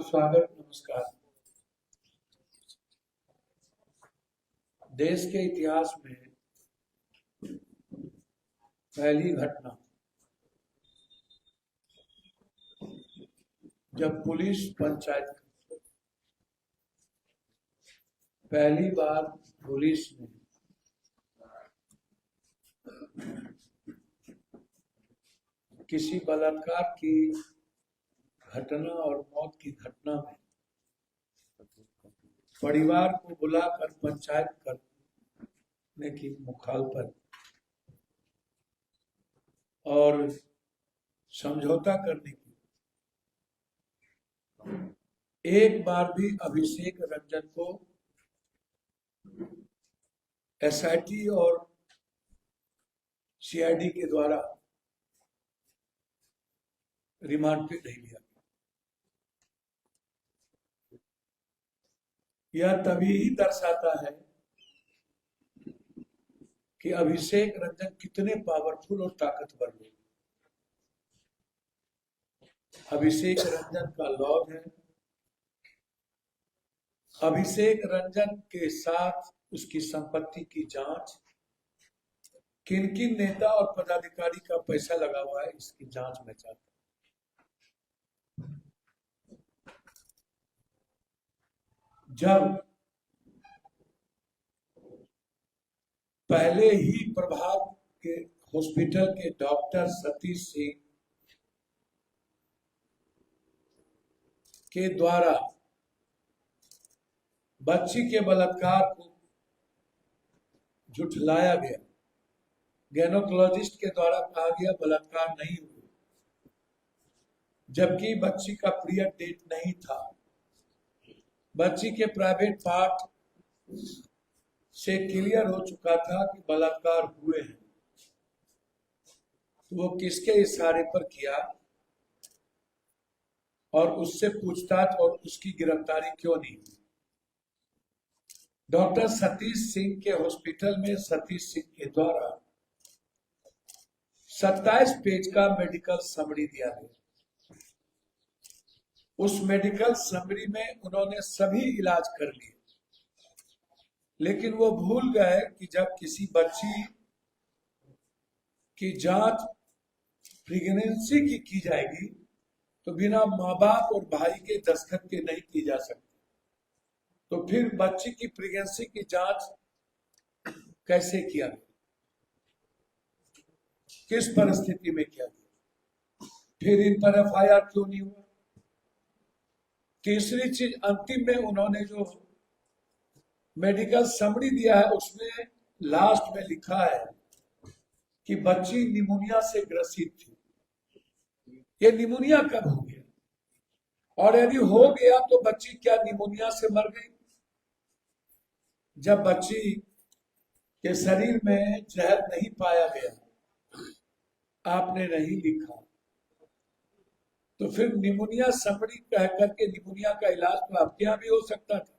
स्वागत, नमस्कार। देश के इतिहास में पहली घटना जब पुलिस पंचायत पहली बार पुलिस ने किसी बलात्कार की घटना और मौत की घटना में परिवार को बुलाकर पंचायत करने की मुखालफत और समझौता करने की एक बार भी अभिषेक रंजन को एसआईटी और सीआईडी के द्वारा रिमांड पे नहीं लिया। यह तभी दर्शाता है कि अभिषेक रंजन कितने पावरफुल और ताकतवर लोग। अभिषेक रंजन का लॉज है। अभिषेक रंजन के साथ उसकी संपत्ति की जांच, किन किन नेता और पदाधिकारी का पैसा लगा हुआ है, इसकी जांच में चाहता हूं। जब पहले ही प्रभाव के हॉस्पिटल के डॉक्टर सतीश सिंह के द्वारा बच्ची के बलात्कार को झुठलाया गया, गैनोकोलॉजिस्ट के द्वारा कहा गया बलात्कार नहीं हुआ, जबकि बच्ची का पीरियड डेट नहीं था, बच्ची के प्राइवेट पार्ट से क्लियर हो चुका था कि बलात्कार हुए हैं, तो वो किसके इशारे पर किया और उससे पूछताछ और उसकी गिरफ्तारी क्यों नहीं हुई। डॉक्टर सतीश सिंह के हॉस्पिटल में सतीश सिंह के द्वारा 27 पेज का मेडिकल समरी दिया गया। उस मेडिकल समरी में उन्होंने सभी इलाज कर लिए, लेकिन वो भूल गए कि जब किसी बच्ची की जांच प्रेगनेंसी की जाएगी तो बिना माँ बाप और भाई के दस्तखत के नहीं की जा सकती। तो फिर बच्ची की प्रेगनेंसी की जांच कैसे किया गया, किस परिस्थिति में किया गया, फिर इन पर एफआईआर क्यों नहीं हुआ। तीसरी चीज, अंतिम में उन्होंने जो मेडिकल समरी दिया है उसमें लास्ट में लिखा है कि बच्ची निमोनिया से ग्रसित थी। ये निमोनिया कब हो गया, और यदि हो गया तो बच्ची क्या निमोनिया से मर गई। जब बच्ची के शरीर में जहर नहीं पाया गया, आपने नहीं लिखा, तो फिर निमोनिया समरी कह करके निमोनिया का इलाज तो आपके यहाँ भी हो सकता था,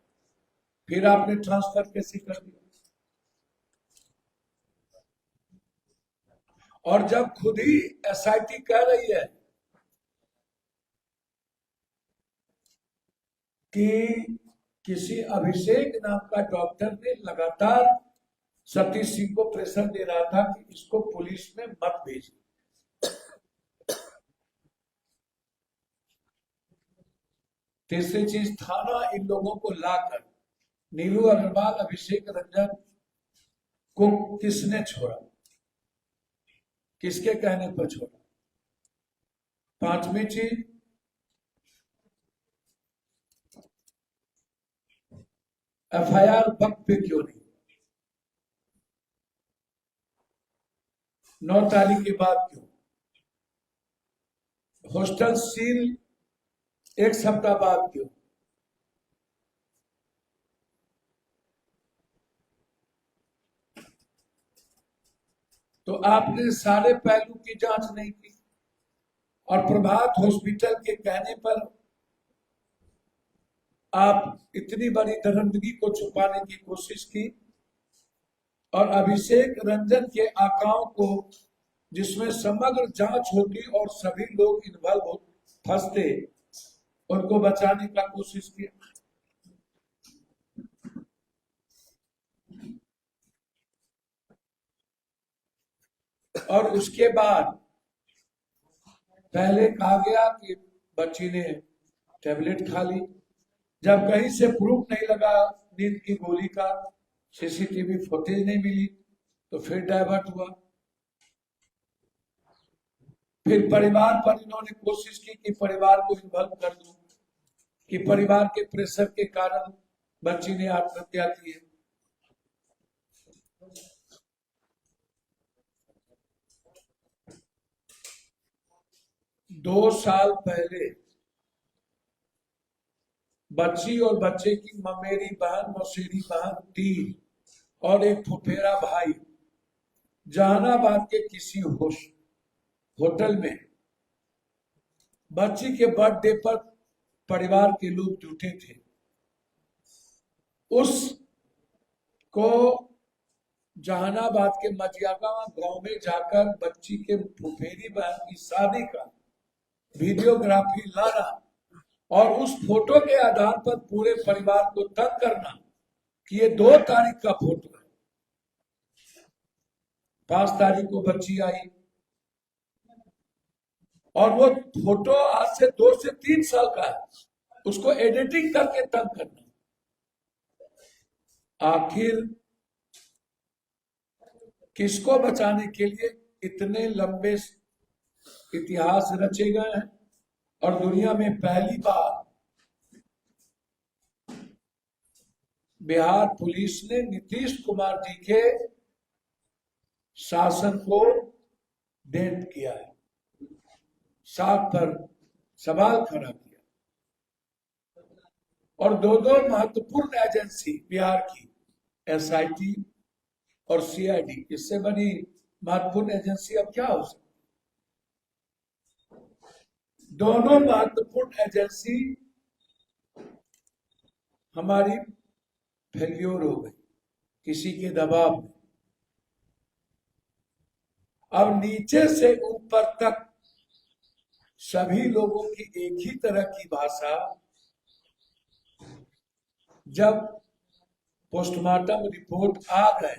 फिर आपने ट्रांसफर कैसे कर दिया। और जब खुद ही एसआईटी कह रही है कि किसी अभिषेक नाम का डॉक्टर ने लगातार सतीश सिंह को प्रेशर दे रहा था कि इसको पुलिस में मत भेजिए। तीसरी चीज, थाना इन लोगों को लाकर नीलू अग्रवाल, अभिषेक रंजन को किसने छोड़ा, किसके कहने पर छोड़ा। पांचवी चीज, एफआईआर वक्त पे क्यों नहीं, 9 तारीख के बाद क्यों, हॉस्टल सील 1 सप्ताह बाद क्यों। तो आपने सारे पहलू की जांच नहीं की और प्रभात हॉस्पिटल के कहने पर आप इतनी बड़ी दरिंदगी को छुपाने की कोशिश की और अभिषेक रंजन के आकाओं को, जिसमें समग्र जांच होती और सभी लोग इन्वॉल्व फंसते उनको बचाने का कोशिश किया। और उसके बाद पहले कहा गया कि बच्ची ने टेबलेट खा ली। जब कहीं से प्रूफ नहीं लगा नींद की गोली का, सीसीटीवी फुटेज नहीं मिली, तो फिर डाइवर्ट हुआ। फिर परिवार पर इन्होंने कोशिश की कि परिवार को इन्वॉल्व कर दूं, कि परिवार के प्रेशर के कारण बच्ची ने आत्महत्या की है। दो साल पहले बच्ची और बच्चे की ममेरी बहन, मौसेरी बहन 3 और एक फुफेरा भाई जहानाबाद के किसी होटल में बच्ची के बर्थडे पर परिवार के लोग जुटे थे। उस को जहानाबाद के मजियागांव गांव में जाकर बच्ची के फुफेरी बहन की शादी का वीडियोग्राफी लाना और उस फोटो के आधार पर पूरे परिवार को तंग करना कि ये 2 तारीख का फोटो है। 5 तारीख को बच्ची आई और वो फोटो आज से 2 से 3 साल का है, उसको एडिटिंग करके तंग करना। आखिर किसको बचाने के लिए इतने लंबे इतिहास रचे गए हैं। और दुनिया में पहली बार बिहार पुलिस ने नीतीश कुमार जी के शासन को डेंट किया है, साख पर सवाल खड़ा किया। और दो महत्वपूर्ण एजेंसी बिहार की, एसआईटी और सीआईडी, इससे बड़ी महत्वपूर्ण एजेंसी अब क्या हो सकती। दोनों महत्वपूर्ण एजेंसी हमारी फेल्योर हो गई किसी के दबाव में। अब नीचे से ऊपर तक सभी लोगों की एक ही तरह की भाषा। जब पोस्टमार्टम रिपोर्ट आ गए,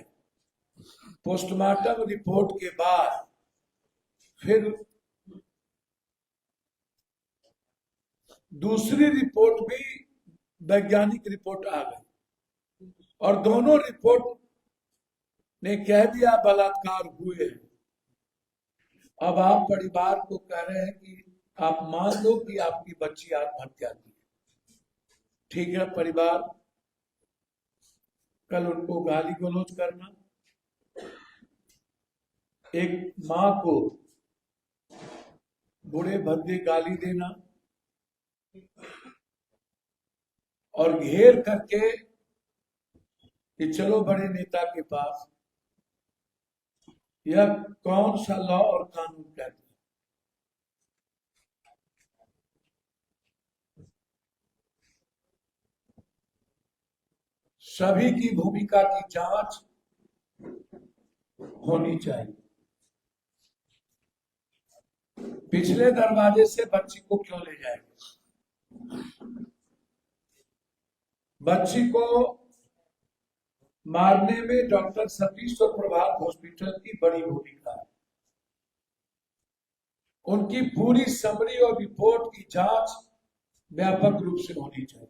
पोस्टमार्टम रिपोर्ट के बाद फिर दूसरी रिपोर्ट भी वैज्ञानिक रिपोर्ट आ गई और दोनों रिपोर्ट ने कह दिया बलात्कार हुए। अब आप परिवार को कह रहे हैं कि आप मान लो कि आपकी बच्ची आत्महत्या की। ठीक है, परिवार कल उनको गाली गलौज करना, एक मां को बुरे भद्दे गाली देना और घेर करके कि चलो बड़े नेता के पास, यह कौन सा लॉ और कानून कहता है। सभी की भूमिका की जांच होनी चाहिए। पिछले दरवाजे से बच्ची को क्यों ले जाएंगे। बच्ची को मारने में डॉक्टर सतीश और प्रभात हॉस्पिटल की बड़ी भूमिका है। उनकी पूरी समरी और रिपोर्ट की जांच व्यापक रूप से होनी चाहिए।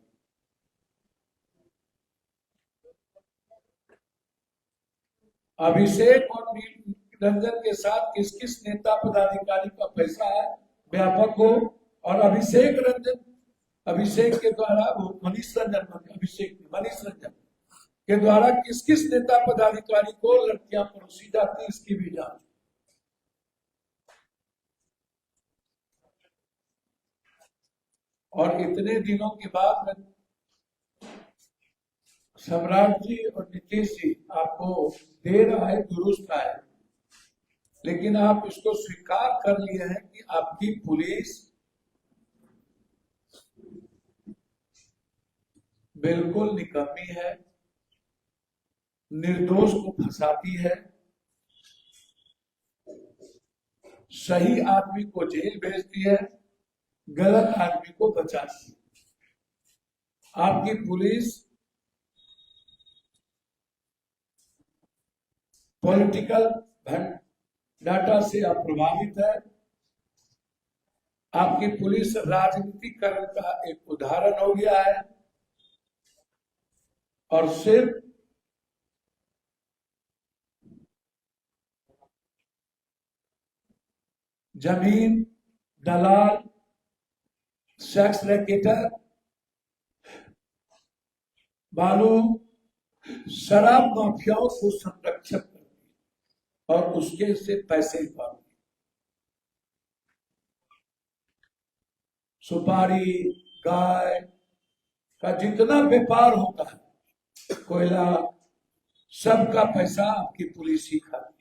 अभिषेक और निरंजन के साथ किस किस नेता पदाधिकारी का पैसा है व्यापक हो। और अभिषेक के द्वारा मनीष रंजन के द्वारा किस किस नेता पदाधिकारी को लड़कियां परोसी जाती, इसकी भी जांच। और इतने दिनों के बाद सम्राट जी और नीतीश जी आपको दे रहा है दुरुस्त है, लेकिन आप इसको स्वीकार कर लिए हैं कि आपकी पुलिस बिल्कुल निकम्मी है, निर्दोष को फंसाती है, सही आदमी को जेल भेजती है गलत आदमी को बचाती है। आपकी पुलिस पॉलिटिकल डाटा से अप्रभावित है। आपकी पुलिस राजनीतिकरण का एक उदाहरण हो गया है और सिर्फ जमीन दलाल, सेक्स रैकेटर, बालू, शराब माफियाओं को संरक्षण करती और उसके से पैसे पाती। सुपारी, गाय का जितना व्यापार होता है, कोयला, सबका पैसा आपकी पुलिस ही खाती है।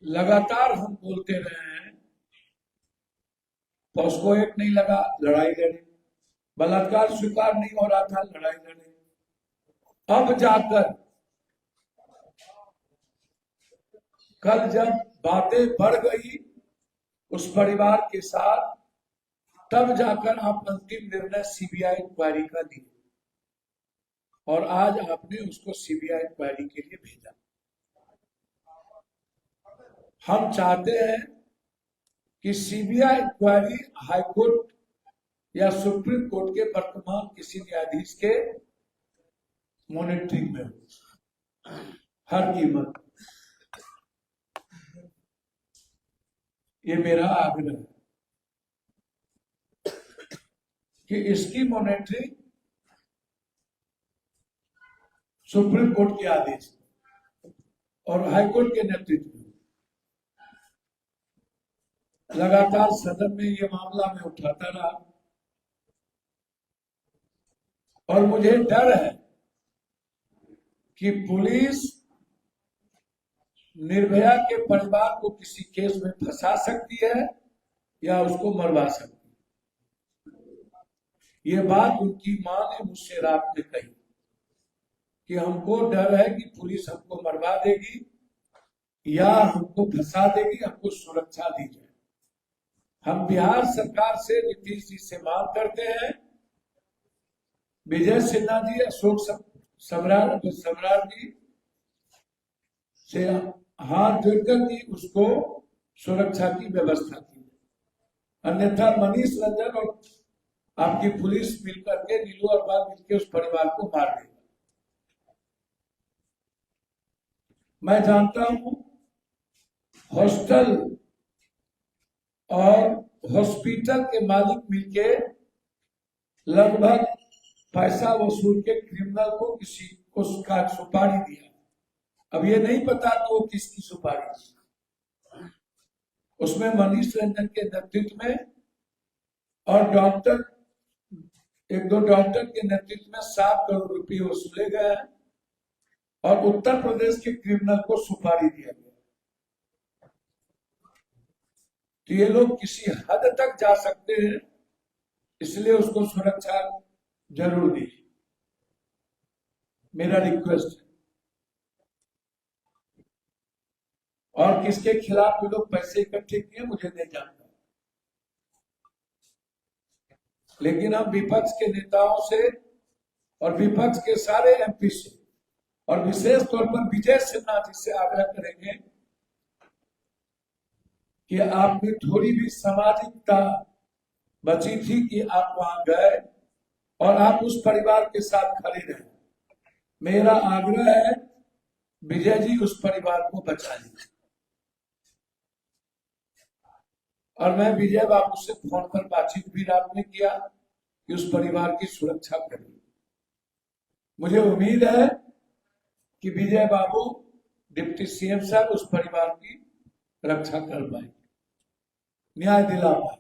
लगातार हम बोलते रहे हैं, पॉस्को एक्ट नहीं लगा, लड़ाई लड़े, बलात्कार स्वीकार नहीं हो रहा था, लड़ाई लड़े। अब जाकर कल जब बातें बढ़ गई उस परिवार के साथ, तब जाकर आप अंतिम निर्णय सीबीआई इंक्वायरी का लिए और आज आपने उसको सीबीआई इंक्वायरी के लिए भेजा। हम चाहते हैं कि सीबीआई इंक्वायरी हाईकोर्ट या सुप्रीम कोर्ट के वर्तमान किसी न्यायाधीश के मॉनिटरिंग में हो, हर कीमत। ये मेरा आग्रह है कि इसकी मॉनिटरिंग सुप्रीम कोर्ट के आदेश और हाईकोर्ट के नेतृत्व में। लगातार सदन में ये मामला मैं उठाता रहा और मुझे डर है कि पुलिस निर्भया के परिवार को किसी केस में फंसा सकती है या उसको मरवा सकती है। ये बात उनकी मां ने मुझसे रात में कही कि हमको डर है कि पुलिस हमको मरवा देगी या हमको फंसा देगी, हमको सुरक्षा दी जाए। हम बिहार सरकार से, नीतीश जी से मांग करते हैं, विजय सिन्हा जी, अशोक सम्राट जी से हाथ जोड़कर की उसको सुरक्षा की व्यवस्था की। अन्यथा मनीष रंजन और आपकी पुलिस मिलकर के, नीलू अग्रवाल मिलकर उस परिवार को मार देगा। मैं जानता हूं हॉस्टल और हॉस्पिटल के मालिक मिलके लगभग पैसा वसूल के क्रिमिनल को किसी को सुपारी दिया। अब ये नहीं पता तो वो किसकी सुपारी थी। उसमें मनीष रंजन के नेतृत्व में और डॉक्टर, एक दो डॉक्टर के नेतृत्व में 7 करोड़ रुपए वसूले गए और उत्तर प्रदेश के क्रिमिनल को सुपारी दिया गया। तो ये लोग किसी हद तक जा सकते हैं, इसलिए उसको सुरक्षा जरूर दीजिए, मेरा रिक्वेस्ट है। और किसके खिलाफ ये लोग पैसे इकट्ठे किए मुझे नहीं जानता, लेकिन हम विपक्ष के नेताओं से और विपक्ष के सारे एमपी से और विशेष तौर पर विजय सिन्हा जी से आग्रह करेंगे कि आप में थोड़ी भी सामाजिकता बची थी कि आप वहां गए और आप उस परिवार के साथ खड़े रहे। मेरा आग्रह है, विजय जी उस परिवार को बचा लीजिए। और मैं विजय बाबू से फोन पर बातचीत भी रात में किया कि उस परिवार की सुरक्षा करें। मुझे उम्मीद है कि विजय बाबू, डिप्टी सीएम साहब उस परिवार की रक्षा कर पाए, न्याय दिला पाए।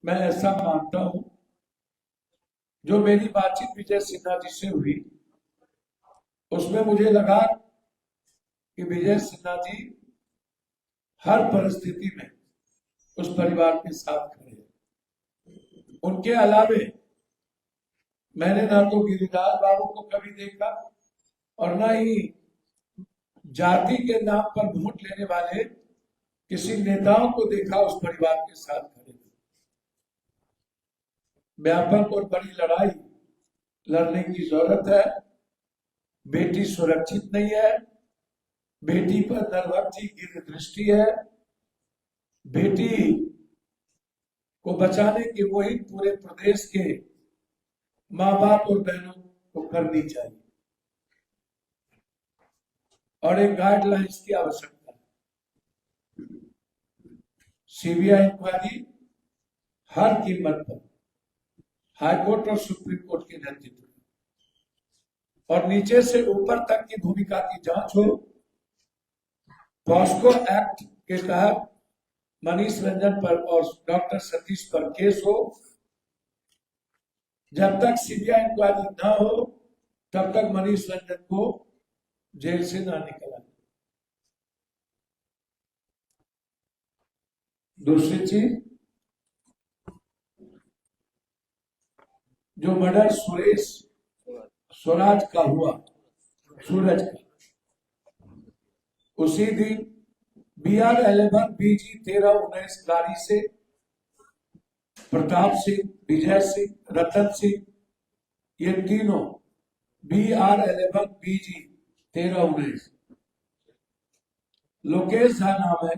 मैं ऐसा मानता हूं। जो मेरी बातचीत विजय सिन्हा जी से हुई उसमें मुझे लगा कि विजय सिन्हा जी हर परिस्थिति में उस परिवार के साथ खड़े हैं। उनके अलावे मैंने ना तो गिरिराज बाबू को कभी देखा और ना ही जाति के नाम पर वोट लेने वाले किसी नेताओं को देखा उस परिवार के साथ खड़े। व्यापक और बड़ी लड़ाई लड़ने की जरूरत है। बेटी सुरक्षित नहीं है, बेटी पर निर्भर की दृष्टि है, बेटी को बचाने की मुहिम पूरे प्रदेश के माँ बाप और बहनों को करनी चाहिए और एक गाइडलाइंस की आवश्यकता है। सीबीआई इंक्वायरी हर कीमत पर हाईकोर्ट और सुप्रीम कोर्ट के नेतृत्व और नीचे से ऊपर तक की भूमिका की जांच हो। पॉस्को एक्ट के तहत मनीष रंजन पर और डॉक्टर सतीश पर केस हो। जब तक सीबीआई इंक्वायरी ना हो तब तक मनीष रंजन को जेल से ना निकला। दूसरी चीज, जो मर्डर स्वराज का हुआ, सूरज का, उसी दिन BR11 BG 1319 गाड़ी से प्रताप सिंह, विजय सिंह, रतन सिंह, ये तीनों BR11 BG 1319, लोकेश झा नाम है,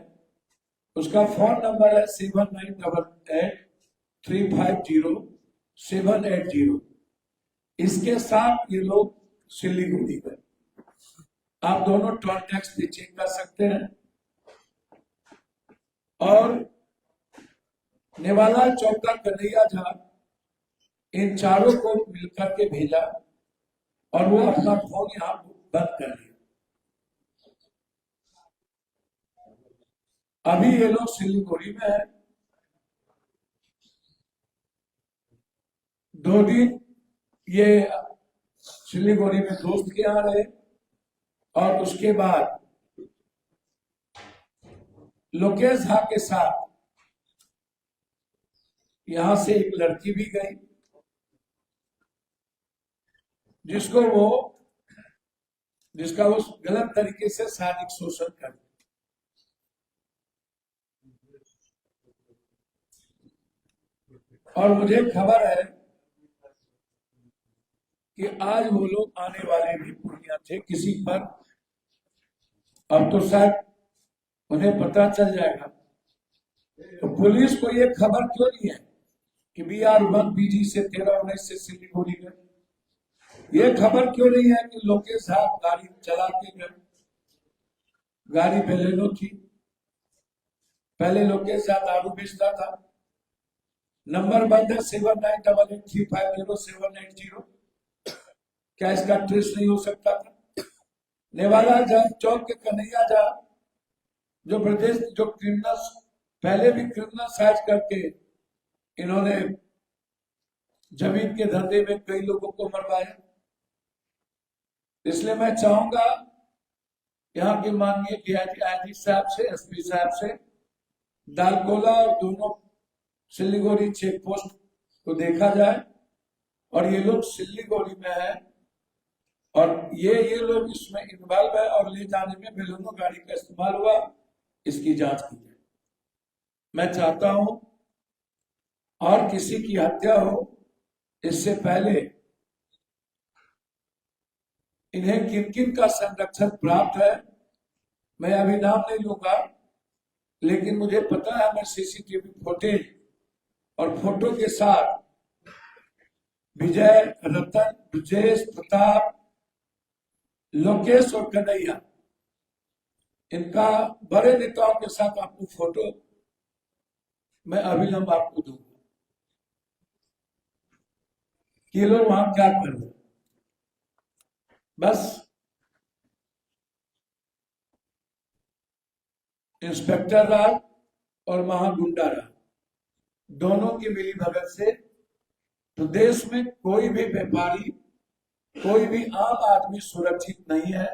उसका फोन नंबर है 7988350780। इसके साथ ये लोग सिलीगुड़ी गए। आप दोनों कॉन्टेक्ट भी चेक कर सकते हैं। और नेवाला चौका कन्हैया झा, इन चारों को मिलकर के भेजा और वो अपना फोन यहाँ बंद कर दिया। अभी ये लोग सिलीगुड़ी में है। 2 दिन ये सिलीगुड़ी में दोस्त के यहाँ रहे और उसके बाद लोकेश झा के साथ यहां से एक लड़की भी गई जिसका वो गलत तरीके से शारीरिक शोषण कर। और मुझे खबर है कि आज वो लोग आने वाले भी पूर्णिया थे किसी पर। अब तो शायद उन्हें पता चल जाएगा। तो पुलिस को ये खबर क्यों नहीं है कि BR1 BG से 1319 से सिलीगुड़ी गए? ये खबर क्यों नहीं है कि लोकेश झा गाड़ी चला के गए? गाड़ी बेलेनो थी। पहले लोकेश झा दारू बेचता था। नंबर बंद है 7988350780। क्या इसका ट्रेस नहीं हो सकता था? नेवाला चौक के कन्हैया झा जो प्रदेश जो क्रिमिनल पहले भी क्रिमिनल साइज करके इन्होंने जमीन के धंधे में कई लोगों को मरवाया। इसलिए मैं चाहूंगा यहाँ के माननीय DIG साहब से, SP साहब से दालकोला और दोनों सिलीगुड़ी चेक पोस्ट को देखा जाए और ये लोग सिलीगुड़ी में है और ये लोग इसमें इन्वॉल्व है और ले जाने में बेलोनो गाड़ी का इस्तेमाल हुआ, इसकी जांच की जाए। मैं चाहता हूं और किसी की हत्या हो इससे पहले इन्हें किन किन का संरक्षण प्राप्त है मैं अभी नाम नहीं लूंगा, लेकिन मुझे पता है। मैं CCTV फुटेज और फोटो के साथ विजय, रतन, ब्रजेश, प्रताप, लोकेश और कन्हैया, इनका बड़े नेताओं के साथ आपको फोटो मैं अविलंब आपको दूंगा। ये लोग वहां क्या कर रहे? बस इंस्पेक्टर राज और महागुंडा राज दोनों की मिली भगत से प्रदेश में कोई भी व्यापारी, कोई भी आम आदमी सुरक्षित नहीं है।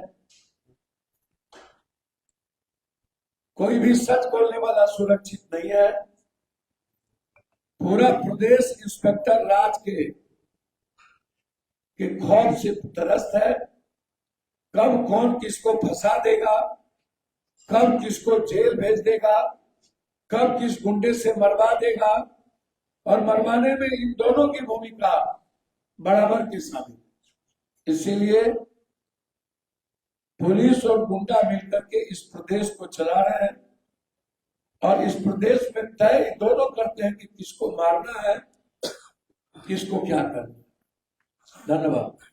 कोई भी सच बोलने वाला सुरक्षित नहीं है। पूरा प्रदेश इंस्पेक्टर राज के कि खौफ से त्रस्त है, कब कौन किसको फंसा देगा, कब किसको जेल भेज देगा, कब किस गुंडे से मरवा देगा, और मरवाने में इन दोनों की भूमिका बराबर की शामिल। इसीलिए पुलिस और गुंडा मिलकर के इस प्रदेश को चला रहे हैं, और इस प्रदेश में तय दोनों करते हैं कि किसको मारना है, किसको क्या करना है। धन्यवाद।